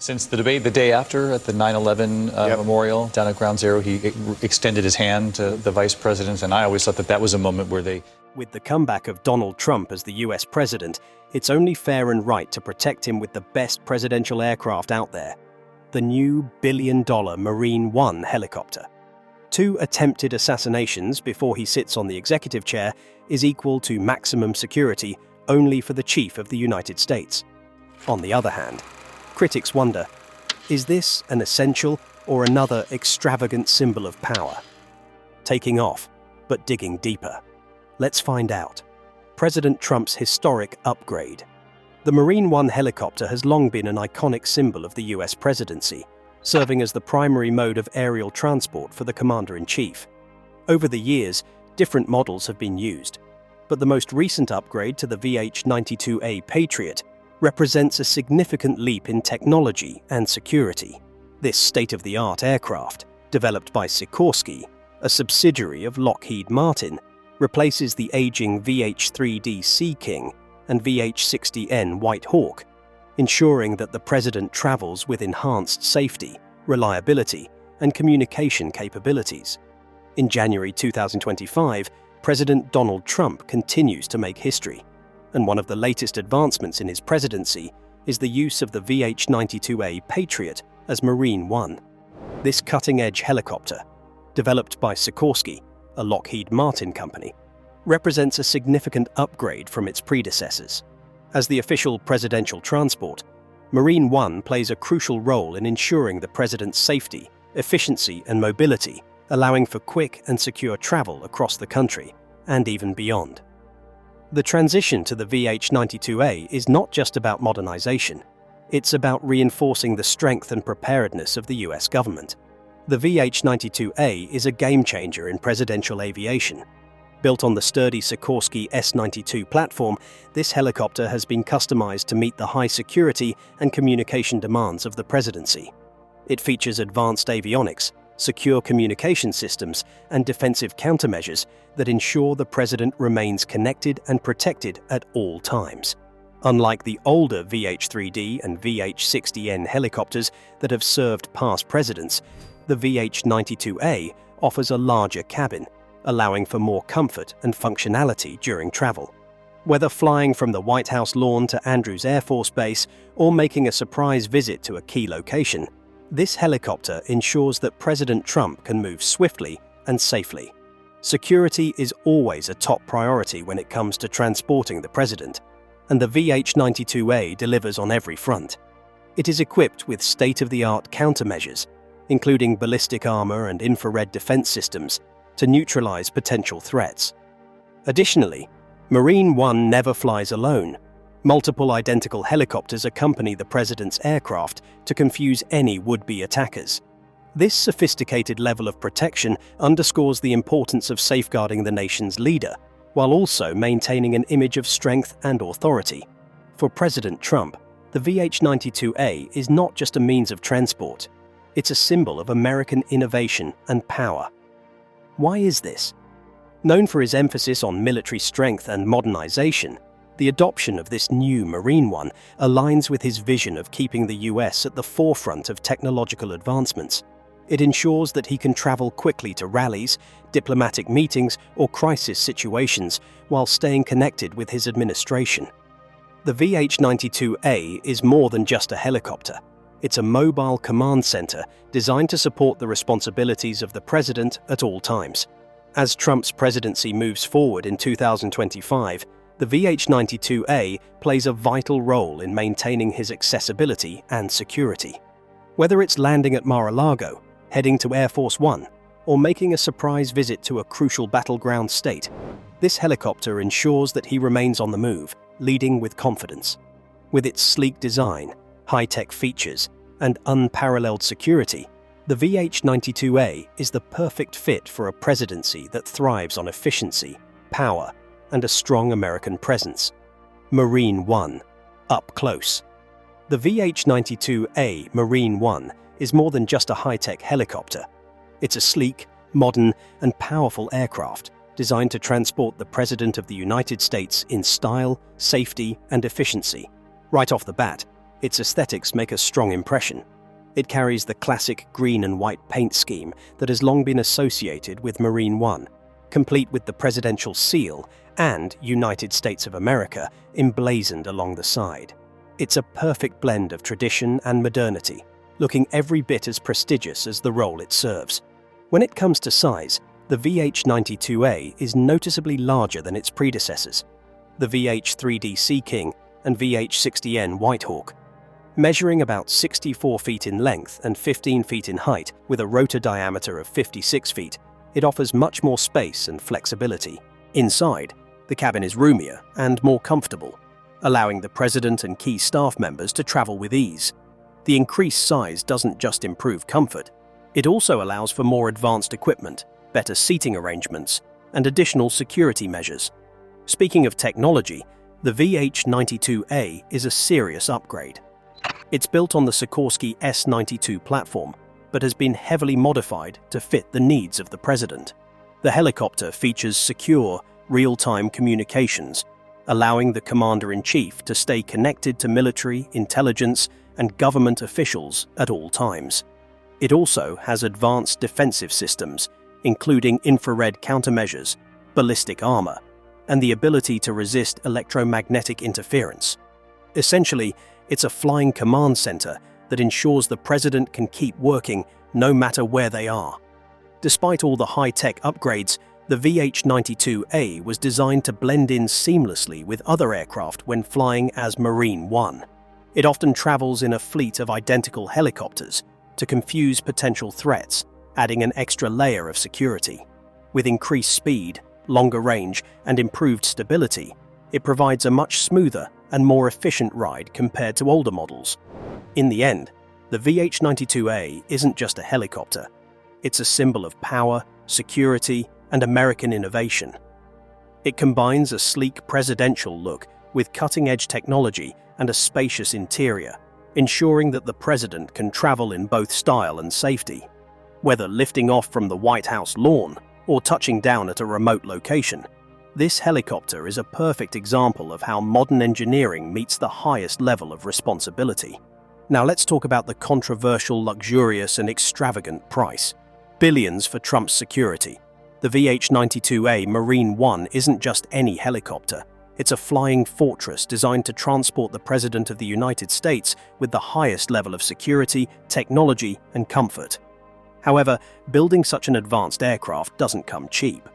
Since the debate the day after at the 9/11 memorial down at Ground Zero, he extended his hand to the vice president, and I always thought that was a moment where they... With the comeback of Donald Trump as the US president, it's only fair and right to protect him with the best presidential aircraft out there, the new billion-dollar Marine One helicopter. 2 attempted assassinations before he sits on the executive chair is equal to maximum security only for the Chief of the United States. On the other hand, critics wonder, is this an essential or another extravagant symbol of power? Taking off, but digging deeper. Let's find out. President Trump's historic upgrade. The Marine One helicopter has long been an iconic symbol of the US presidency, serving as the primary mode of aerial transport for the commander-in-chief. Over the years, different models have been used, but the most recent upgrade to the VH-92A Patriot represents a significant leap in technology and security. This state-of-the-art aircraft, developed by Sikorsky, a subsidiary of Lockheed Martin, replaces the aging VH-3D Sea King and VH-60N White Hawk, ensuring that the president travels with enhanced safety, reliability, and communication capabilities. In January 2025, President Donald Trump continues to make history, and one of the latest advancements in his presidency is the use of the VH-92A Patriot as Marine One. This cutting-edge helicopter, developed by Sikorsky, a Lockheed Martin company, represents a significant upgrade from its predecessors. As the official presidential transport, Marine One plays a crucial role in ensuring the president's safety, efficiency, and mobility, allowing for quick and secure travel across the country and even beyond. The transition to the VH-92A is not just about modernization, it's about reinforcing the strength and preparedness of the US government. The VH-92A is a game-changer in presidential aviation. Built on the sturdy Sikorsky S-92 platform, this helicopter has been customized to meet the high security and communication demands of the presidency. It features advanced avionics, secure communication systems, and defensive countermeasures that ensure the president remains connected and protected at all times. Unlike the older VH-3D and VH-60N helicopters that have served past presidents, the VH-92A offers a larger cabin, allowing for more comfort and functionality during travel. Whether flying from the White House lawn to Andrews Air Force Base or making a surprise visit to a key location, this helicopter ensures that President Trump can move swiftly and safely. Security is always a top priority when it comes to transporting the president, and the VH-92A delivers on every front. It is equipped with state-of-the-art countermeasures, including ballistic armor and infrared defense systems, to neutralize potential threats. Additionally, Marine One never flies alone. Multiple identical helicopters accompany the president's aircraft to confuse any would-be attackers. This sophisticated level of protection underscores the importance of safeguarding the nation's leader, while also maintaining an image of strength and authority. For President Trump, the VH-92A is not just a means of transport. It's a symbol of American innovation and power. Why is this? Known for his emphasis on military strength and modernization, the adoption of this new Marine One aligns with his vision of keeping the US at the forefront of technological advancements. It ensures that he can travel quickly to rallies, diplomatic meetings, or crisis situations while staying connected with his administration. The VH-92A is more than just a helicopter. It's a mobile command center designed to support the responsibilities of the president at all times. As Trump's presidency moves forward in 2025, the VH-92A plays a vital role in maintaining his accessibility and security. Whether it's landing at Mar-a-Lago, heading to Air Force One, or making a surprise visit to a crucial battleground state, this helicopter ensures that he remains on the move, leading with confidence. With its sleek design, high-tech features, and unparalleled security, the VH-92A is the perfect fit for a presidency that thrives on efficiency, power, and a strong American presence. Marine One, up close. The VH-92A Marine One is more than just a high-tech helicopter. It's a sleek, modern, and powerful aircraft designed to transport the President of the United States in style, safety, and efficiency. Right off the bat, Its aesthetics make a strong impression. It carries the classic green and white paint scheme that has long been associated with Marine One, complete with the presidential seal and United States of America emblazoned along the side. It's a perfect blend of tradition and modernity, looking every bit as prestigious as the role it serves. When it comes to size, the VH-92A is noticeably larger than its predecessors, the VH-3D Sea King and VH-60N Whitehawk. Measuring about 64 feet in length and 15 feet in height with a rotor diameter of 56 feet, it offers much more space and flexibility. Inside, the cabin is roomier and more comfortable, allowing the president and key staff members to travel with ease. The increased size doesn't just improve comfort, it also allows for more advanced equipment, better seating arrangements, and additional security measures. Speaking of technology, the VH-92A is a serious upgrade. It's built on the Sikorsky S-92 platform, but has been heavily modified to fit the needs of the president. The helicopter features secure, real-time communications, allowing the commander-in-chief to stay connected to military, intelligence, and government officials at all times. It also has advanced defensive systems, including infrared countermeasures, ballistic armor, and the ability to resist electromagnetic interference. Essentially, it's a flying command center that ensures the president can keep working no matter where they are. Despite all the high-tech upgrades, the VH-92A was designed to blend in seamlessly with other aircraft when flying as Marine One. It often travels in a fleet of identical helicopters to confuse potential threats, adding an extra layer of security. With increased speed, longer range, and improved stability, it provides a much smoother and more efficient ride compared to older models. In the end, the VH-92A isn't just a helicopter. It's a symbol of power, security, and American innovation. It combines a sleek presidential look with cutting-edge technology and a spacious interior, ensuring that the president can travel in both style and safety. Whether lifting off from the White House lawn or touching down at a remote location, this helicopter is a perfect example of how modern engineering meets the highest level of responsibility. Now let's talk about the controversial, luxurious, and extravagant price. Billions for Trump's security. The VH-92A Marine One isn't just any helicopter. It's a flying fortress designed to transport the President of the United States with the highest level of security, technology, and comfort. However, building such an advanced aircraft doesn't come cheap.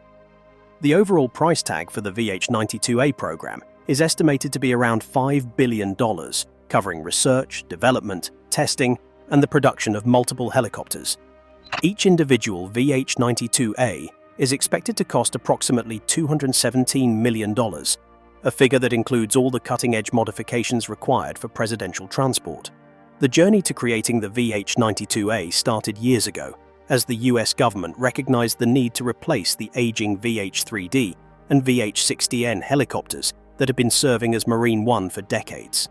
The overall price tag for the VH-92A program is estimated to be around $5 billion, covering research, development, testing, and the production of multiple helicopters. Each individual VH-92A is expected to cost approximately $217 million, a figure that includes all the cutting-edge modifications required for presidential transport. The journey to creating the VH-92A started years ago, as the US government recognized the need to replace the aging VH-3D and VH-60N helicopters that had been serving as Marine One for decades.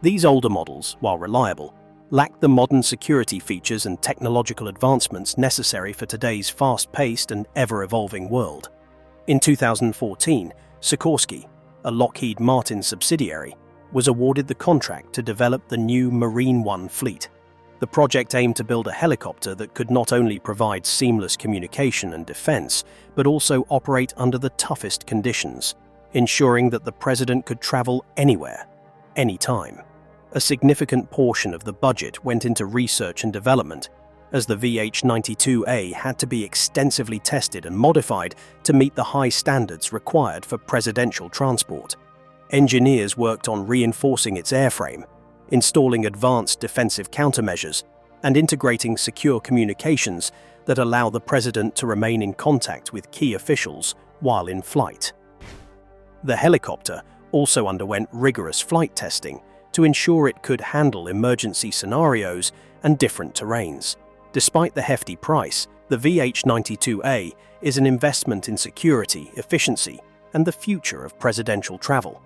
These older models, while reliable, lacked the modern security features and technological advancements necessary for today's fast-paced and ever-evolving world. In 2014, Sikorsky, a Lockheed Martin subsidiary, was awarded the contract to develop the new Marine One fleet. The project aimed to build a helicopter that could not only provide seamless communication and defense, but also operate under the toughest conditions, ensuring that the president could travel anywhere, anytime. A significant portion of the budget went into research and development, as the VH-92A had to be extensively tested and modified to meet the high standards required for presidential transport. Engineers worked on reinforcing its airframe, installing advanced defensive countermeasures, and integrating secure communications that allow the president to remain in contact with key officials while in flight. The helicopter also underwent rigorous flight testing to ensure it could handle emergency scenarios and different terrains. Despite the hefty price, the VH-92A is an investment in security, efficiency, and the future of presidential travel.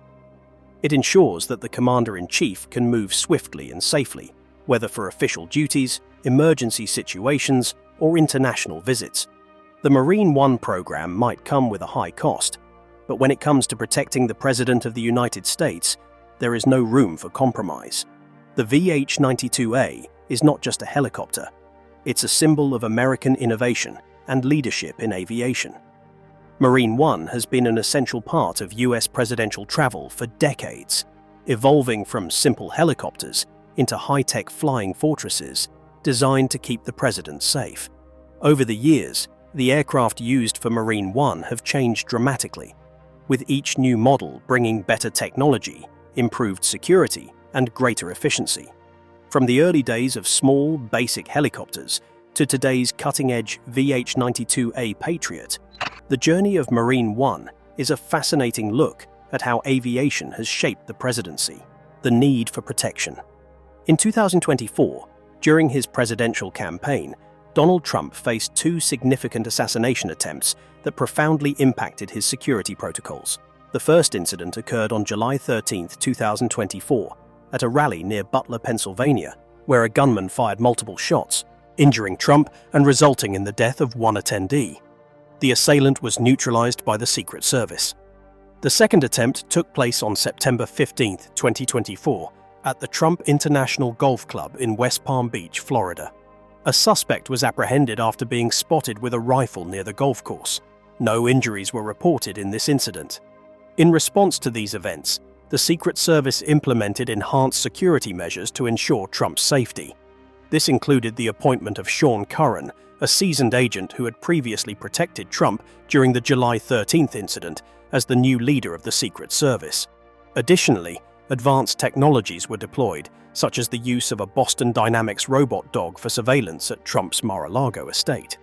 It ensures that the commander-in-chief can move swiftly and safely, whether for official duties, emergency situations, or international visits. The Marine One program might come with a high cost, but when it comes to protecting the President of the United States, there is no room for compromise. The VH-92A is not just a helicopter. It's a symbol of American innovation and leadership in aviation. Marine One has been an essential part of US presidential travel for decades, evolving from simple helicopters into high-tech flying fortresses designed to keep the president safe. Over the years, the aircraft used for Marine One have changed dramatically, with each new model bringing better technology, improved security, and greater efficiency. From the early days of small, basic helicopters to today's cutting-edge VH-92A Patriot, the journey of Marine One is a fascinating look at how aviation has shaped the presidency, the need for protection. In 2024, during his presidential campaign, Donald Trump faced two significant assassination attempts that profoundly impacted his security protocols. The first incident occurred on July 13, 2024, at a rally near Butler, Pennsylvania, where a gunman fired multiple shots, injuring Trump and resulting in the death of one attendee. The assailant was neutralized by the Secret Service. The second attempt took place on September 15, 2024, at the Trump International Golf Club in West Palm Beach, Florida. A suspect was apprehended after being spotted with a rifle near the golf course. No injuries were reported in this incident. In response to these events, the Secret Service implemented enhanced security measures to ensure Trump's safety. This included the appointment of Sean Curran, a seasoned agent who had previously protected Trump during the July 13th incident, as the new leader of the Secret Service. Additionally, advanced technologies were deployed, such as the use of a Boston Dynamics robot dog for surveillance at Trump's Mar-a-Lago estate.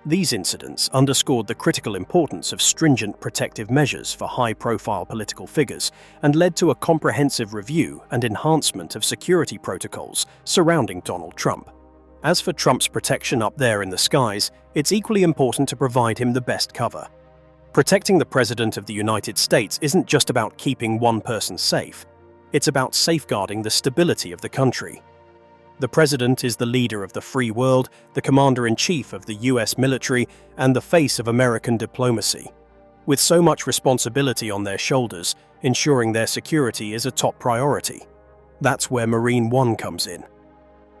These incidents underscored the critical importance of stringent protective measures for high-profile political figures and led to a comprehensive review and enhancement of security protocols surrounding Donald Trump. As for Trump's protection up there in the skies, it's equally important to provide him the best cover. Protecting the President of the United States isn't just about keeping one person safe. It's about safeguarding the stability of the country. The President is the leader of the free world, the Commander-in-Chief of the US military, and the face of American diplomacy. With so much responsibility on their shoulders, ensuring their security is a top priority. That's where Marine One comes in.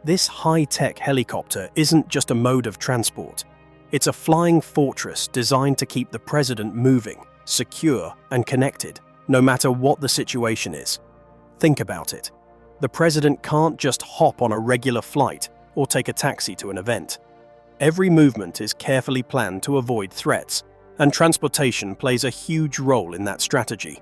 This high-tech helicopter isn't just a mode of transport. It's a flying fortress designed to keep the president moving, secure, and connected, no matter what the situation is. Think about it. The president can't just hop on a regular flight or take a taxi to an event. Every movement is carefully planned to avoid threats, and transportation plays a huge role in that strategy.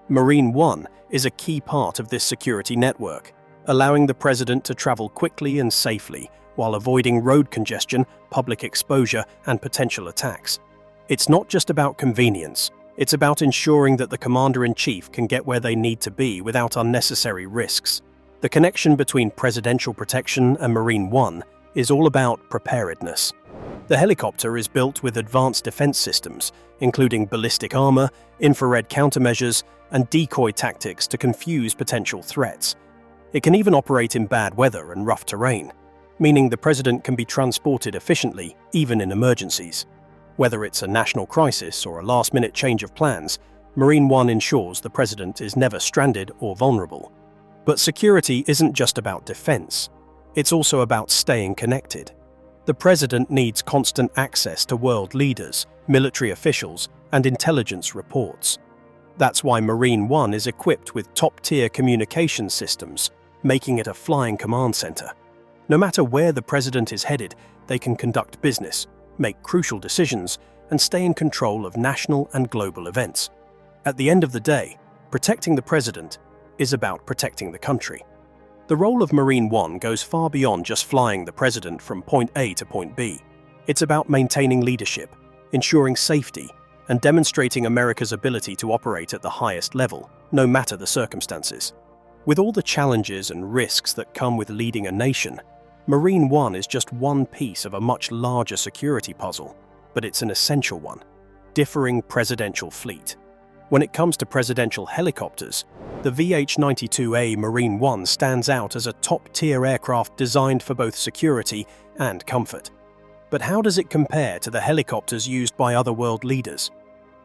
Marine One is a key part of this security network, allowing the president to travel quickly and safely while avoiding road congestion, public exposure, and potential attacks. It's not just about convenience. It's about ensuring that the Commander-in-Chief can get where they need to be without unnecessary risks. The connection between presidential protection and Marine One is all about preparedness. The helicopter is built with advanced defense systems, including ballistic armor, infrared countermeasures, and decoy tactics to confuse potential threats. It can even operate in bad weather and rough terrain, meaning the president can be transported efficiently, even in emergencies. Whether it's a national crisis or a last-minute change of plans, Marine One ensures the president is never stranded or vulnerable. But security isn't just about defense. It's also about staying connected. The president needs constant access to world leaders, military officials, and intelligence reports. That's why Marine One is equipped with top-tier communication systems, making it a flying command center. No matter where the president is headed, they can conduct business, make crucial decisions, and stay in control of national and global events. At the end of the day, protecting the president is about protecting the country. The role of Marine One goes far beyond just flying the president from point A to point B. It's about maintaining leadership, ensuring safety, and demonstrating America's ability to operate at the highest level, no matter the circumstances. With all the challenges and risks that come with leading a nation, Marine One is just one piece of a much larger security puzzle, but it's an essential one: differing presidential fleet. When it comes to presidential helicopters, the VH-92A Marine One stands out as a top-tier aircraft designed for both security and comfort. But how does it compare to the helicopters used by other world leaders?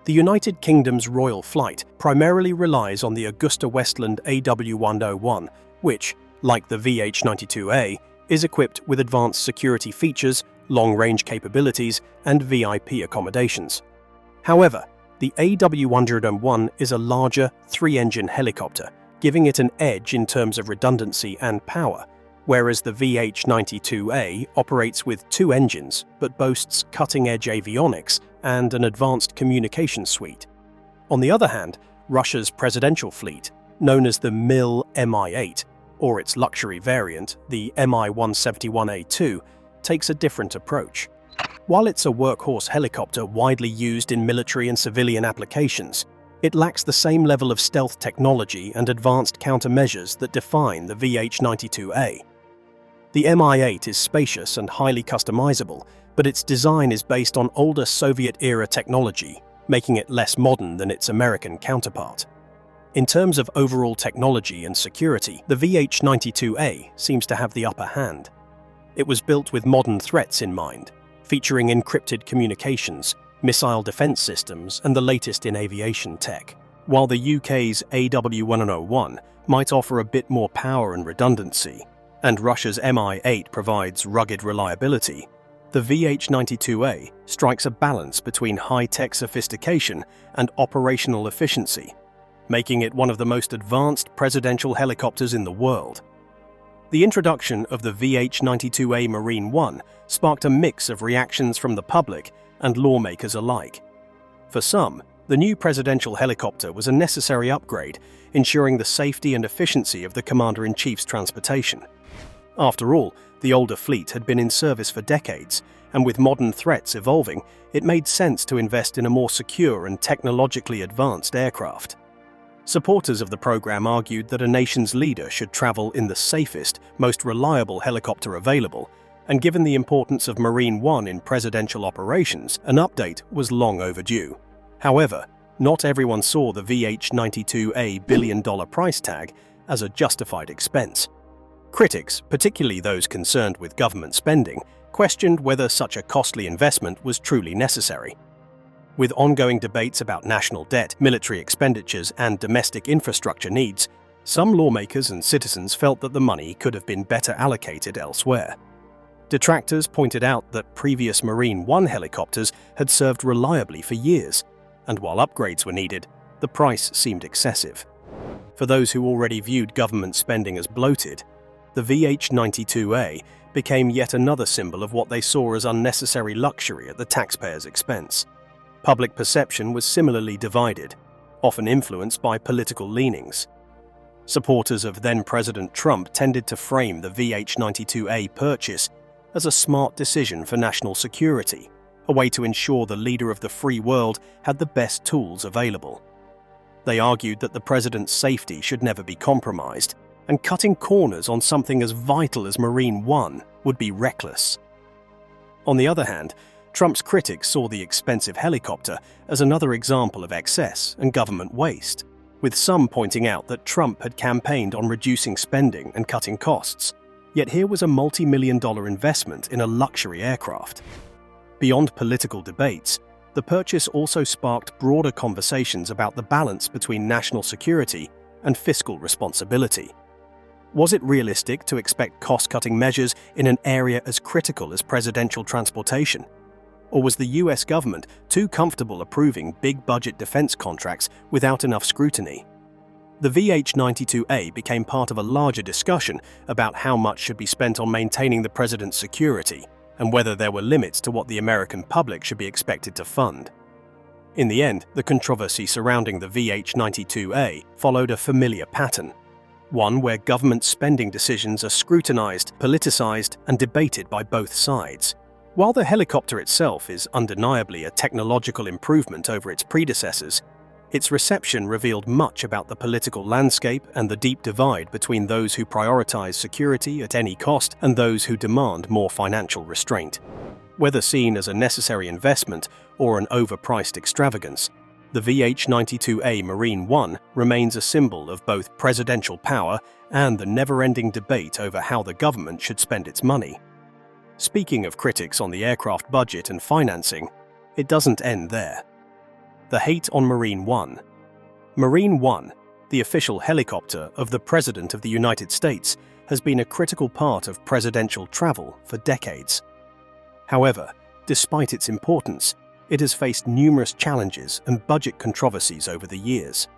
The United Kingdom's Royal Flight primarily relies on the AgustaWestland AW101, which, like the VH-92A, is equipped with advanced security features, long-range capabilities, and VIP accommodations. However, the AW101 is a larger, three-engine helicopter, giving it an edge in terms of redundancy and power, whereas the VH-92A operates with two engines but boasts cutting-edge avionics and an advanced communications suite. On the other hand, Russia's presidential fleet, known as the MiL-Mi-8, or its luxury variant, the Mi-171A2, takes a different approach. While it's a workhorse helicopter widely used in military and civilian applications, it lacks the same level of stealth technology and advanced countermeasures that define the VH-92A. The Mi-8 is spacious and highly customizable, but its design is based on older Soviet-era technology, making it less modern than its American counterpart. In terms of overall technology and security, the VH-92A seems to have the upper hand. It was built with modern threats in mind, featuring encrypted communications, missile defense systems, and the latest in aviation tech. While the UK's AW101 might offer a bit more power and redundancy, and Russia's Mi-8 provides rugged reliability, the VH-92A strikes a balance between high-tech sophistication and operational efficiency, making it one of the most advanced presidential helicopters in the world. The introduction of the VH-92A Marine 1 sparked a mix of reactions from the public and lawmakers alike. For some, the new presidential helicopter was a necessary upgrade, ensuring the safety and efficiency of the Commander-in-Chief's transportation. After all, the older fleet had been in service for decades, and with modern threats evolving, it made sense to invest in a more secure and technologically advanced aircraft. Supporters of the program argued that a nation's leader should travel in the safest, most reliable helicopter available, and given the importance of Marine 1 in presidential operations, an update was long overdue. However, not everyone saw the VH-92A billion-dollar price tag as a justified expense. Critics, particularly those concerned with government spending, questioned whether such a costly investment was truly necessary. With ongoing debates about national debt, military expenditures, and domestic infrastructure needs, some lawmakers and citizens felt that the money could have been better allocated elsewhere. Detractors pointed out that previous Marine 1 helicopters had served reliably for years, and while upgrades were needed, the price seemed excessive. For those who already viewed government spending as bloated, the VH-92A became yet another symbol of what they saw as unnecessary luxury at the taxpayers' expense. Public perception was similarly divided, often influenced by political leanings. Supporters of then-President Trump tended to frame the VH-92A purchase as a smart decision for national security, a way to ensure the leader of the free world had the best tools available. They argued that the president's safety should never be compromised, and cutting corners on something as vital as Marine 1 would be reckless. On the other hand, Trump's critics saw the expensive helicopter as another example of excess and government waste, with some pointing out that Trump had campaigned on reducing spending and cutting costs. Yet here was a multi-million-dollar investment in a luxury aircraft. Beyond political debates, the purchase also sparked broader conversations about the balance between national security and fiscal responsibility. Was it realistic to expect cost-cutting measures in an area as critical as presidential transportation? Or was the US government too comfortable approving big-budget defense contracts without enough scrutiny? The VH-92A became part of a larger discussion about how much should be spent on maintaining the president's security and whether there were limits to what the American public should be expected to fund. In the end, the controversy surrounding the VH-92A followed a familiar pattern, one where government spending decisions are scrutinized, politicized, and debated by both sides. While the helicopter itself is undeniably a technological improvement over its predecessors, its reception revealed much about the political landscape and the deep divide between those who prioritize security at any cost and those who demand more financial restraint. Whether seen as a necessary investment or an overpriced extravagance, the VH-92A Marine 1 remains a symbol of both presidential power and the never-ending debate over how the government should spend its money. Speaking of critics on the aircraft budget and financing, it doesn't end there. The hate on Marine 1. Marine 1, the official helicopter of the President of the United States has been a critical part of presidential travel for decades. However, despite its importance, it has faced numerous challenges and budget controversies over the years.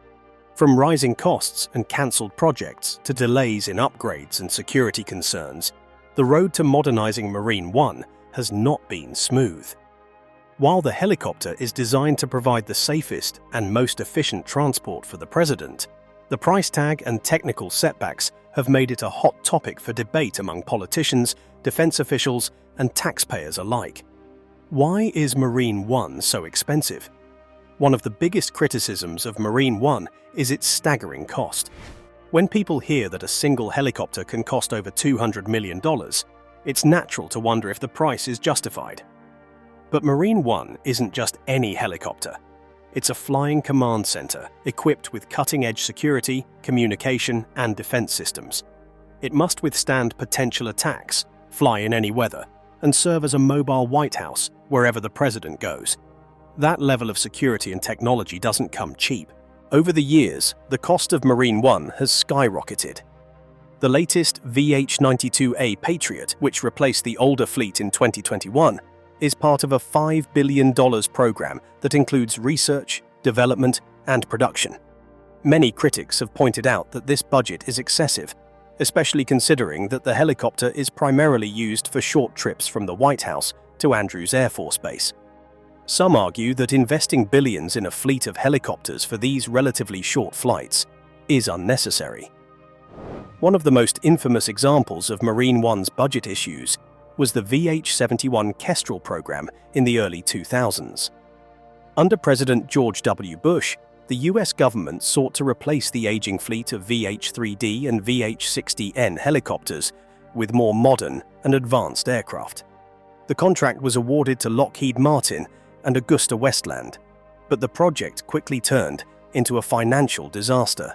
From rising costs and cancelled projects to delays in upgrades and security concerns, the road to modernizing Marine One has not been smooth. While the helicopter is designed to provide the safest and most efficient transport for the president, the price tag and technical setbacks have made it a hot topic for debate among politicians, defense officials, and taxpayers alike. Why is Marine One so expensive? One of the biggest criticisms of Marine One is its staggering cost. When people hear that a single helicopter can cost over $200 million, it's natural to wonder if the price is justified. But Marine One isn't just any helicopter. It's a flying command center equipped with cutting-edge security, communication, and defense systems. It must withstand potential attacks, fly in any weather, and serve as a mobile White House wherever the president goes. That level of security and technology doesn't come cheap. Over the years, the cost of Marine One has skyrocketed. The latest VH-92A Patriot, which replaced the older fleet in 2021, is part of a $5 billion program that includes research, development, and production. Many critics have pointed out that this budget is excessive, especially considering that the helicopter is primarily used for short trips from the White House to Andrews Air Force Base. Some argue that investing billions in a fleet of helicopters for these relatively short flights is unnecessary. One of the most infamous examples of Marine One's budget issues was the VH-71 Kestrel program in the early 2000s. Under President George W. Bush, the US government sought to replace the aging fleet of VH-3D and VH-60N helicopters with more modern and advanced aircraft. The contract was awarded to Lockheed Martin and Augusta-Westland, but the project quickly turned into a financial disaster.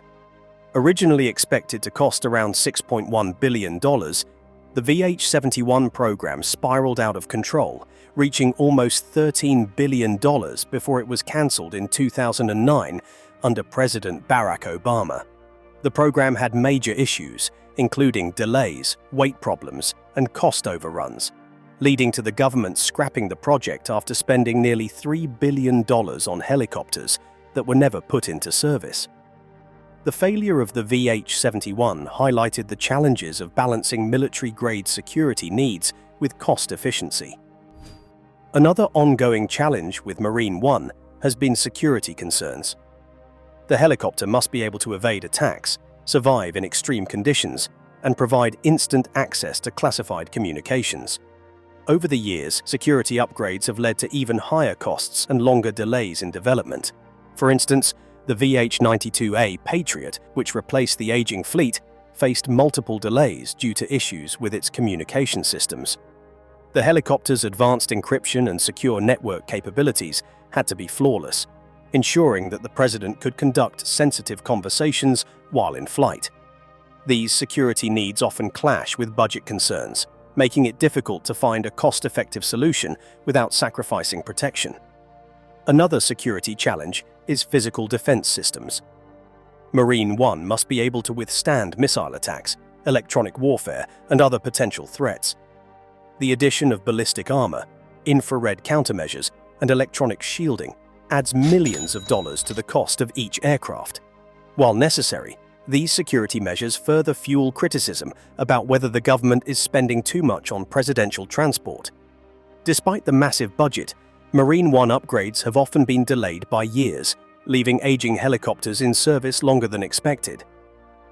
Originally expected to cost around $6.1 billion, the VH-71 program spiraled out of control, reaching almost $13 billion before it was cancelled in 2009 under President Barack Obama. The program had major issues, including delays, weight problems, and cost overruns, leading to the government scrapping the project after spending nearly $3 billion on helicopters that were never put into service. The failure of the VH-71 highlighted the challenges of balancing military-grade security needs with cost efficiency. Another ongoing challenge with Marine One has been security concerns. The helicopter must be able to evade attacks, survive in extreme conditions, and provide instant access to classified communications. Over the years, security upgrades have led to even higher costs and longer delays in development. For instance, the VH-92A Patriot, which replaced the aging fleet, faced multiple delays due to issues with its communication systems. The helicopter's advanced encryption and secure network capabilities had to be flawless, ensuring that the president could conduct sensitive conversations while in flight. These security needs often clash with budget concerns, making it difficult to find a cost-effective solution without sacrificing protection. Another security challenge is physical defense systems. Marine One must be able to withstand missile attacks, electronic warfare, and other potential threats. The addition of ballistic armor, infrared countermeasures, and electronic shielding adds millions of dollars to the cost of each aircraft. While necessary, these security measures further fuel criticism about whether the government is spending too much on presidential transport. Despite the massive budget, Marine One upgrades have often been delayed by years, leaving aging helicopters in service longer than expected.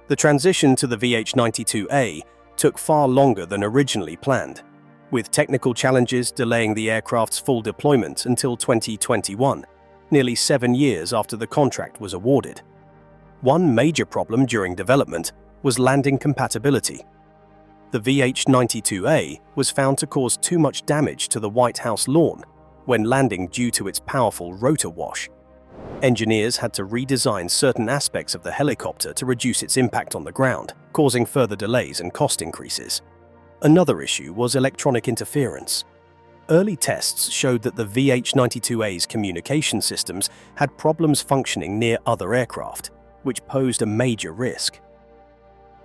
The transition to the VH-92A took far longer than originally planned, with technical challenges delaying the aircraft's full deployment until 2021, nearly 7 years after the contract was awarded. One major problem during development was landing compatibility. The VH-92A was found to cause too much damage to the White House lawn when landing due to its powerful rotor wash. Engineers had to redesign certain aspects of the helicopter to reduce its impact on the ground, causing further delays and cost increases. Another issue was electronic interference. Early tests showed that the VH-92A's communication systems had problems functioning near other aircraft, which posed a major risk.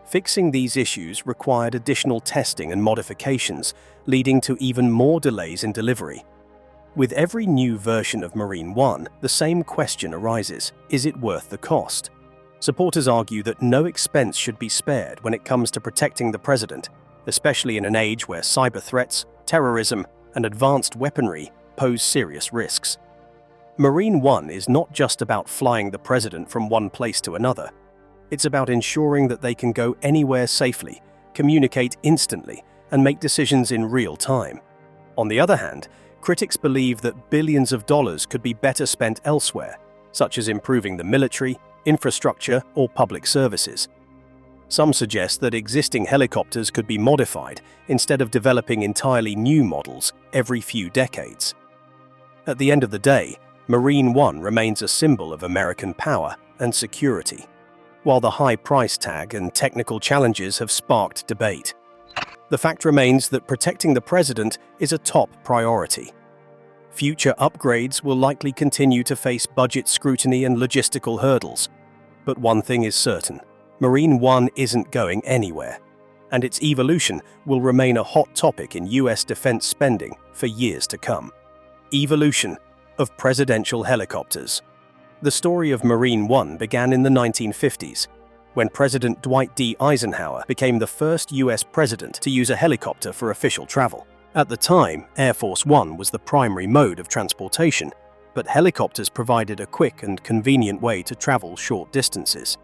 Fixing these issues required additional testing and modifications, leading to even more delays in delivery. With every new version of Marine One, the same question arises: is it worth the cost? Supporters argue that no expense should be spared when it comes to protecting the president, especially in an age where cyber threats, terrorism, and advanced weaponry pose serious risks. Marine One is not just about flying the president from one place to another. It's about ensuring that they can go anywhere safely, communicate instantly, and make decisions in real time. On the other hand, critics believe that billions of dollars could be better spent elsewhere, such as improving the military, infrastructure, or public services. Some suggest that existing helicopters could be modified instead of developing entirely new models every few decades. At the end of the day, Marine One remains a symbol of American power and security, while the high price tag and technical challenges have sparked debate. The fact remains that protecting the president is a top priority. Future upgrades will likely continue to face budget scrutiny and logistical hurdles. But one thing is certain: Marine One isn't going anywhere, and its evolution will remain a hot topic in US defense spending for years to come. Evolution of presidential helicopters. The story of Marine One began in the 1950s, when President Dwight D. Eisenhower became the first US president to use a helicopter for official travel. At the time, Air Force One was the primary mode of transportation, but helicopters provided a quick and convenient way to travel short distances.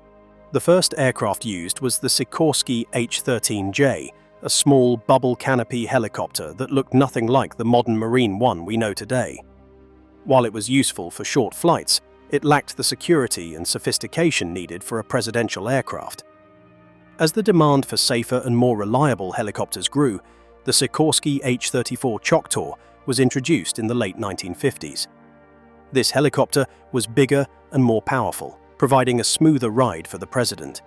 The first aircraft used was the Sikorsky H-13J, a small bubble canopy helicopter that looked nothing like the modern Marine One we know today. While it was useful for short flights, it lacked the security and sophistication needed for a presidential aircraft. As the demand for safer and more reliable helicopters grew, the Sikorsky H-34 Choctaw was introduced in the late 1950s. This helicopter was bigger and more powerful, providing a smoother ride for the president.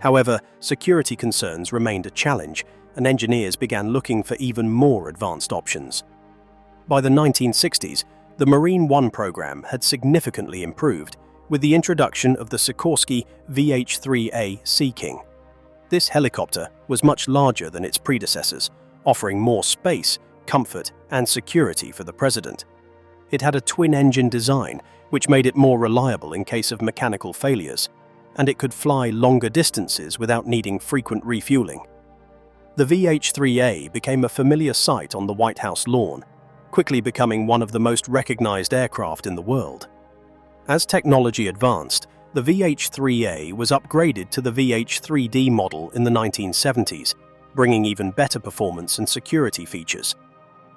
However, security concerns remained a challenge, and engineers began looking for even more advanced options. By the 1960s, the Marine One program had significantly improved, with the introduction of the Sikorsky VH-3A Sea King. This helicopter was much larger than its predecessors, offering more space, comfort, and security for the president. It had a twin-engine design, which made it more reliable in case of mechanical failures, and it could fly longer distances without needing frequent refueling. The VH-3A became a familiar sight on the White House lawn, quickly becoming one of the most recognized aircraft in the world. As technology advanced, the VH-3A was upgraded to the VH-3D model in the 1970s, bringing even better performance and security features.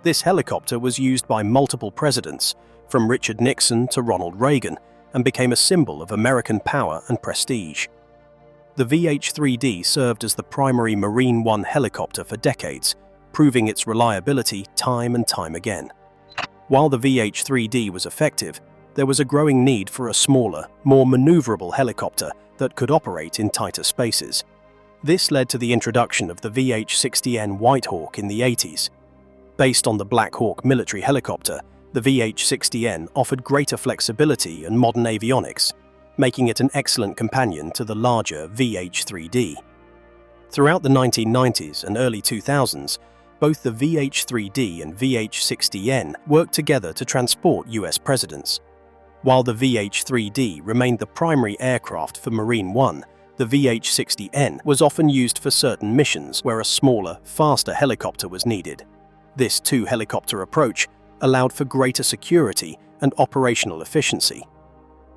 This helicopter was used by multiple presidents, from Richard Nixon to Ronald Reagan, and became a symbol of American power and prestige. The VH-3D served as the primary Marine One helicopter for decades, proving its reliability time and time again. While the VH-3D was effective, there was a growing need for a smaller, more maneuverable helicopter that could operate in tighter spaces. This led to the introduction of the VH-60N White Hawk in the 80s. Based on the Black Hawk military helicopter, the VH-60N offered greater flexibility and modern avionics, making it an excellent companion to the larger VH-3D. Throughout the 1990s and early 2000s, both the VH-3D and VH-60N worked together to transport US presidents. While the VH-3D remained the primary aircraft for Marine One, the VH-60N was often used for certain missions where a smaller, faster helicopter was needed. This two-helicopter approach allowed for greater security and operational efficiency.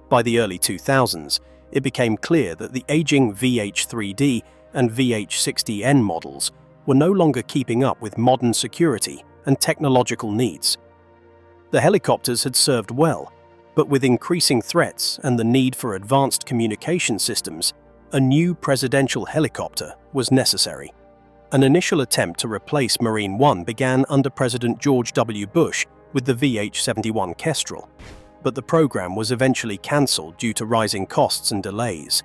By the early 2000s, it became clear that the aging VH-3D and VH-60N models were no longer keeping up with modern security and technological needs. The helicopters had served well, but with increasing threats and the need for advanced communication systems, a new presidential helicopter was necessary. An initial attempt to replace Marine One began under President George W. Bush with the VH-71 Kestrel, but the program was eventually cancelled due to rising costs and delays.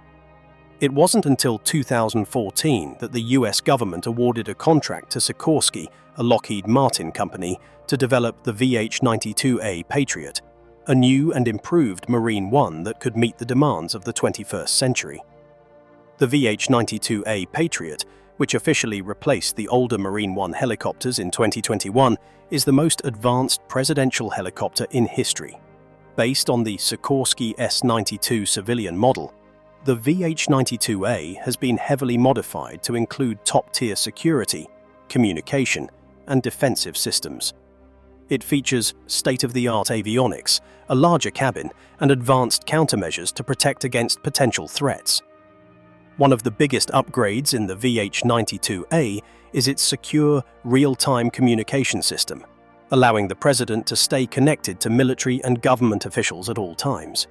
It wasn't until 2014 that the US government awarded a contract to Sikorsky, a Lockheed Martin company, to develop the VH-92A Patriot. a new and improved Marine One that could meet the demands of the 21st century. The VH-92A Patriot, which officially replaced the older Marine One helicopters in 2021, is the most advanced presidential helicopter in history. Based on the Sikorsky S-92 civilian model, the VH-92A has been heavily modified to include top-tier security, communication, and defensive systems. It features state-of-the-art avionics, a larger cabin, and advanced countermeasures to protect against potential threats. One of the biggest upgrades in the VH-92A is its secure, real-time communication system, allowing the president to stay connected to military and government officials at all times.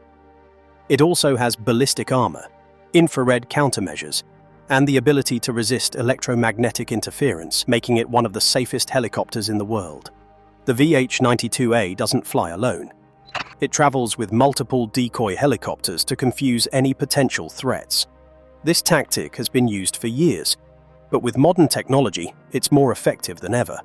It also has ballistic armor, infrared countermeasures, and the ability to resist electromagnetic interference, making it one of the safest helicopters in the world. The VH-92A doesn't fly alone. It travels with multiple decoy helicopters to confuse any potential threats. This tactic has been used for years, but with modern technology, it's more effective than ever.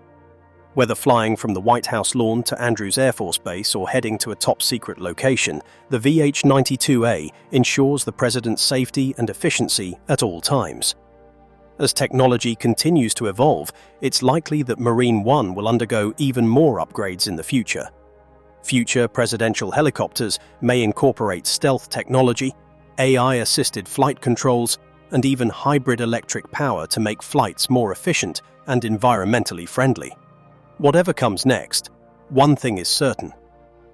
Whether flying from the White House lawn to Andrews Air Force Base or heading to a top-secret location, the VH-92A ensures the president's safety and efficiency at all times. As technology continues to evolve, it's likely that Marine One will undergo even more upgrades in the future. Future presidential helicopters may incorporate stealth technology, AI-assisted flight controls, and even hybrid electric power to make flights more efficient and environmentally friendly. Whatever comes next, one thing is certain: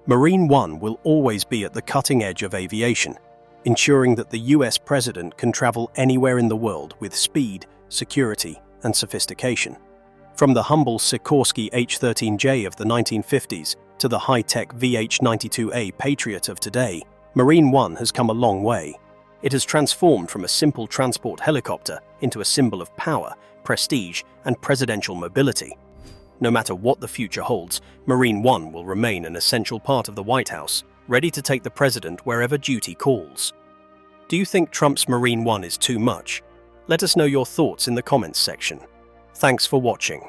Marine One will always be at the cutting edge of aviation, ensuring that the US president can travel anywhere in the world with speed, security, and sophistication. From the humble Sikorsky H-13J of the 1950s to the high-tech VH-92A Patriot of today, Marine One has come a long way. It has transformed from a simple transport helicopter into a symbol of power, prestige, and presidential mobility. No matter what the future holds, Marine One will remain an essential part of the White House, ready to take the president wherever duty calls. Do you think Trump's Marine One is too much? Let us know your thoughts in the comments section. Thanks for watching.